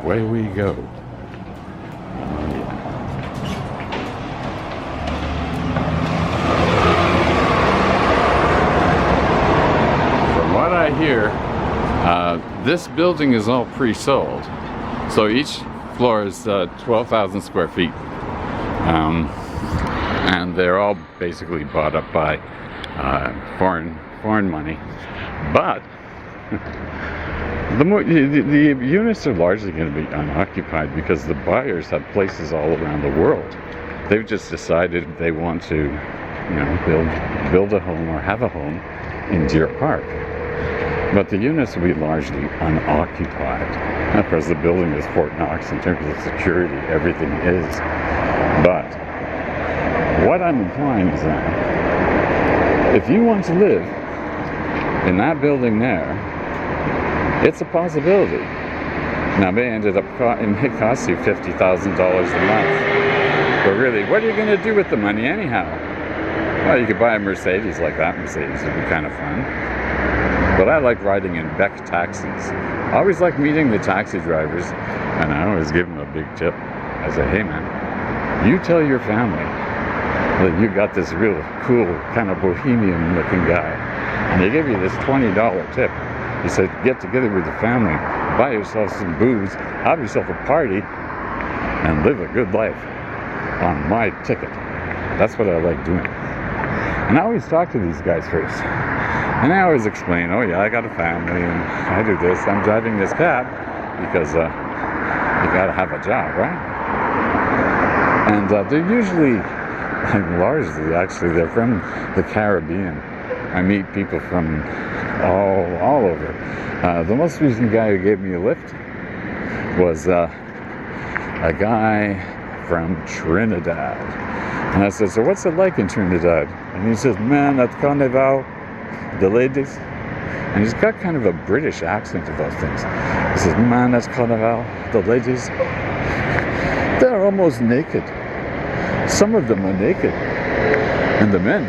away we go. From what I hear, this building is all pre-sold. So each floor is 12,000 square feet. And they're all basically bought up by foreign money. But the units are largely going to be unoccupied because the buyers have places all around the world. They've just decided they want to, build a home or have a home in Deer Park. But the units will be largely unoccupied. Of course, the building is Fort Knox in terms of security. Everything is. But what I'm implying is that if you want to live in that building there, it's a possibility. Now, it may cost you $50,000 a month. But really, what are you going to do with the money anyhow? Well, you could buy a Mercedes like that Mercedes. It'd be kind of fun. But I like riding in Beck taxis. I always like meeting the taxi drivers, and I always give them a big tip. I say, hey man, you tell your family that you got this real cool, kind of bohemian looking guy, and they give you this $20 tip. He said, get together with your family, buy yourself some booze, have yourself a party, and live a good life on my ticket. That's what I like doing. And I always talk to these guys first. And I always explain, oh yeah, I got a family, and I do this, I'm driving this cab, because you gotta have a job, right? And they're usually, largely actually, they're from the Caribbean. I meet people from all over. The most recent guy who gave me a lift was a guy from Trinidad. And I said, so what's it like in Trinidad? And he says, man, at Carnival, the ladies, and he's got kind of a British accent about things. He says, man, that's Carnival, the ladies, they're almost naked. Some of them are naked. And the men,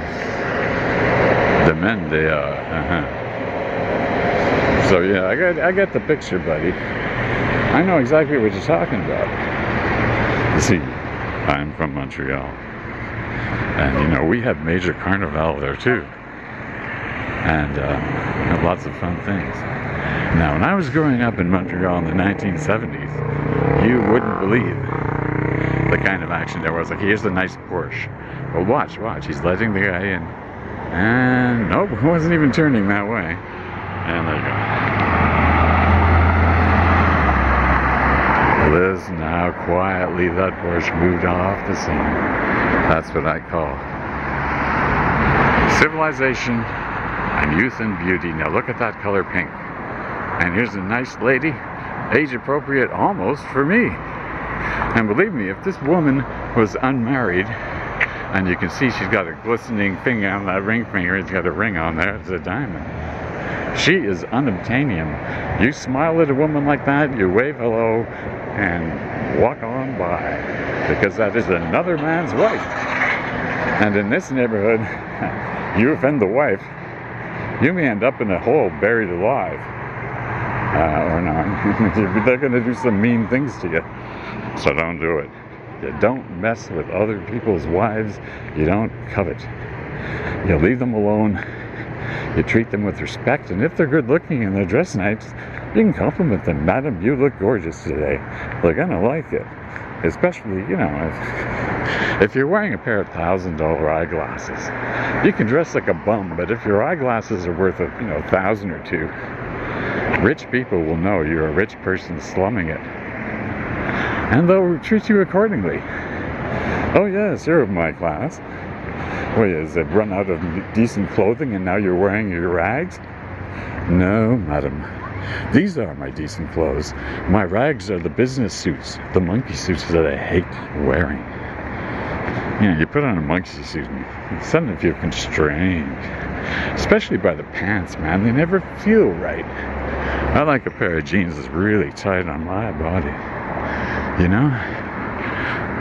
they are, So yeah, I got the picture, buddy. I know exactly what you're talking about. You see, I'm from Montreal. And we have major carnival there too. And had lots of fun things. Now, when I was growing up in Montreal in the 1970s, you wouldn't believe the kind of action there was. Like, here's a nice Porsche. Well, watch. He's letting the guy in. And nope, he wasn't even turning that way. And there you go. Listen how quietly that Porsche moved off the scene. That's what I call civilization and youth and beauty. Now look at that color pink. And here's a nice lady, age appropriate almost for me. And believe me, if this woman was unmarried, and you can see she's got a glistening finger on that ring finger, it's got a ring on there, it's a diamond. She is unobtainium. You smile at a woman like that, you wave hello, and walk on by. Because that is another man's wife. And in this neighborhood, you offend the wife, you may end up in a hole buried alive. Or not. They're going to do some mean things to you. So don't do it. You don't mess with other people's wives. You don't covet. You leave them alone. You treat them with respect. And if they're good looking and they're dressed nice, you can compliment them. Madam, you look gorgeous today. They're going to like it. Especially, if you're wearing a pair of $1,000 eyeglasses, you can dress like a bum, but if your eyeglasses are worth $1,000 or $2,000, rich people will know you're a rich person slumming it. And they'll treat you accordingly. Oh yes, you're of my class. Well, is it run out of decent clothing and now you're wearing your rags? No, madam. These are my decent clothes. My rags are the business suits, the monkey suits that I hate wearing. You put on a monkey suit and suddenly feel constrained. Especially by the pants, man. They never feel right. I like a pair of jeans that's really tight on my body.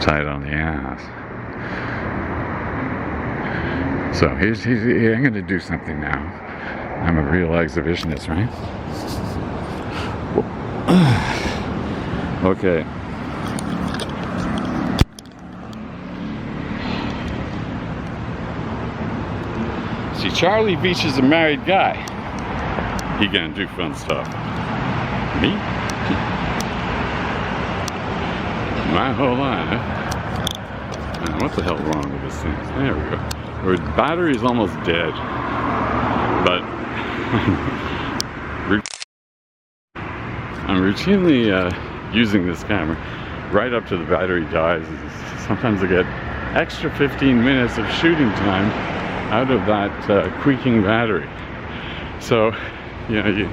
Tight on the ass. So I'm going to do something now. I'm a real exhibitionist, right? Okay. See, Charlie Beach is a married guy. He gonna do fun stuff. Me? My whole life. What the hell's wrong with this thing? There we go. Our battery's almost dead. But I'm routinely using this camera right up to the battery dies. Sometimes I get extra 15 minutes of shooting time out of that creaking battery. So, you know,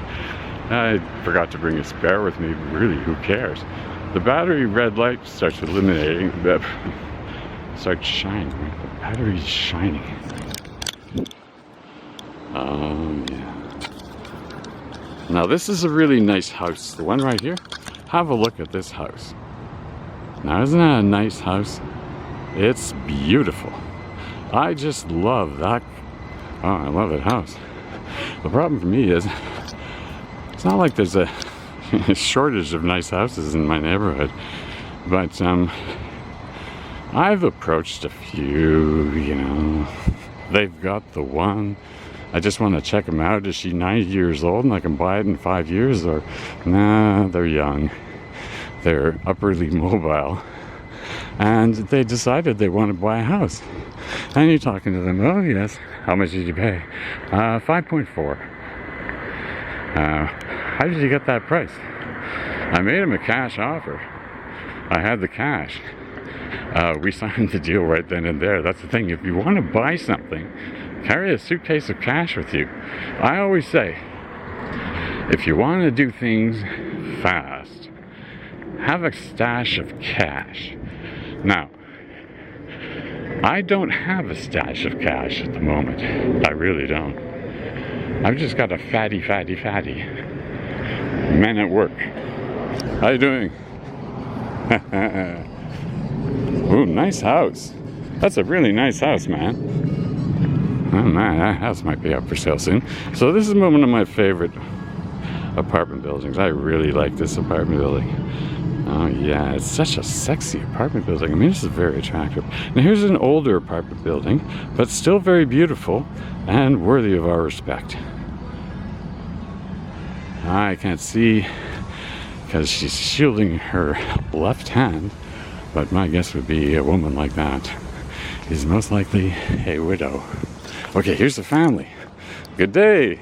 I forgot to bring a spare with me, but really, who cares? The battery red light starts eliminating, starts shining. The battery's shining. Yeah. Now this is a really nice house. The one right here. Have a look at this house. Now isn't that a nice house? It's beautiful. I just love that. Oh, I love that house. The problem for me is, it's not like there's a shortage of nice houses in my neighborhood, but I've approached a few, you know, they've got the one. I just want to check them out. Is she 90 years old and I can buy it in 5 years? Or, nah, they're young. They're upperly mobile. And they decided they want to buy a house. And you're talking to them, oh yes, how much did you pay? 5.4. How did you get that price? I made him a cash offer. I had the cash. We signed the deal right then and there. That's the thing. If you want to buy something, carry a suitcase of cash with you. I always say, if you want to do things fast, have a stash of cash. Now, I don't have a stash of cash at the moment. I really don't. I've just got a fatty. Men at work. How you doing? Ooh, nice house. That's a really nice house, man. Oh man, that house might be up for sale soon. So this is one of my favorite apartment buildings. I really like this apartment building. Oh yeah, it's such a sexy apartment building. I mean, this is very attractive. Now here's an older apartment building, but still very beautiful and worthy of our respect. I can't see because she's shielding her left hand, but my guess would be a woman like that is most likely a widow. Okay, here's the family. Good day.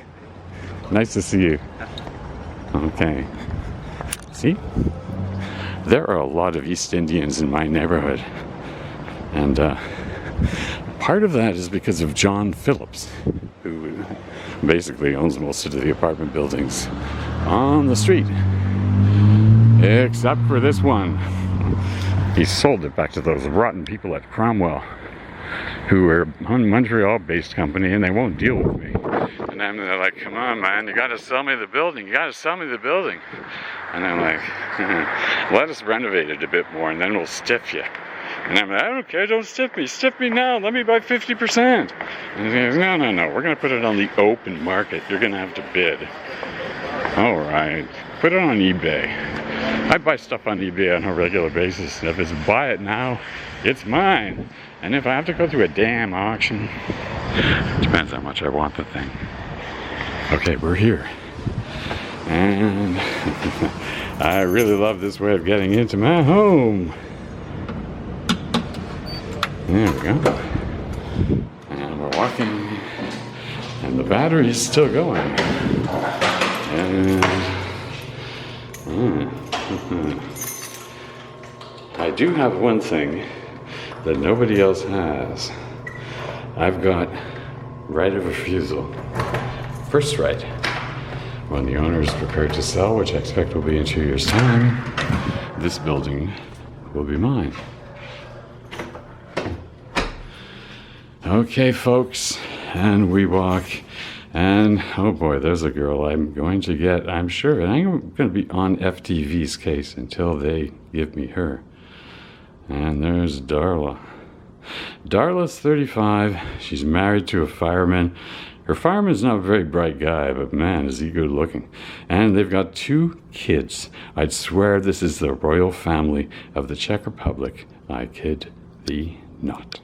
Nice to see you. Okay. See? There are a lot of East Indians in my neighborhood. And part of that is because of John Phillips, who basically owns most of the apartment buildings on the street. Except for this one. He sold it back to those rotten people at Cromwell, who are a Montreal-based company, and they won't deal with me. And then they're like, come on, man, you gotta sell me the building. You gotta sell me the building. And I'm like, let us renovate it a bit more, and then we'll stiff you. And I'm like, I don't care, don't stiff me. Stiff me now, let me buy 50%. And he goes, no, we're gonna put it on the open market. You're gonna have to bid. All right, put it on eBay. I buy stuff on eBay on a regular basis. If it's buy it now, it's mine. And if I have to go through a damn auction, depends how much I want the thing. Okay, we're here. And I really love this way of getting into my home. There we go. And we're walking. And the battery is still going. And I do have one thing that nobody else has. I've got right of refusal. First right. When the owner is prepared to sell, which I expect will be in 2 years' time, this building will be mine. Okay, folks, and we walk. And, oh boy, there's a girl I'm going to get, I'm sure. And I'm going to be on FTV's case until they give me her. And there's Darla. Darla's 35. She's married to a fireman. Her fireman's not a very bright guy, but man, is he good looking. And they've got 2 kids. I'd swear this is the royal family of the Czech Republic. I kid thee not.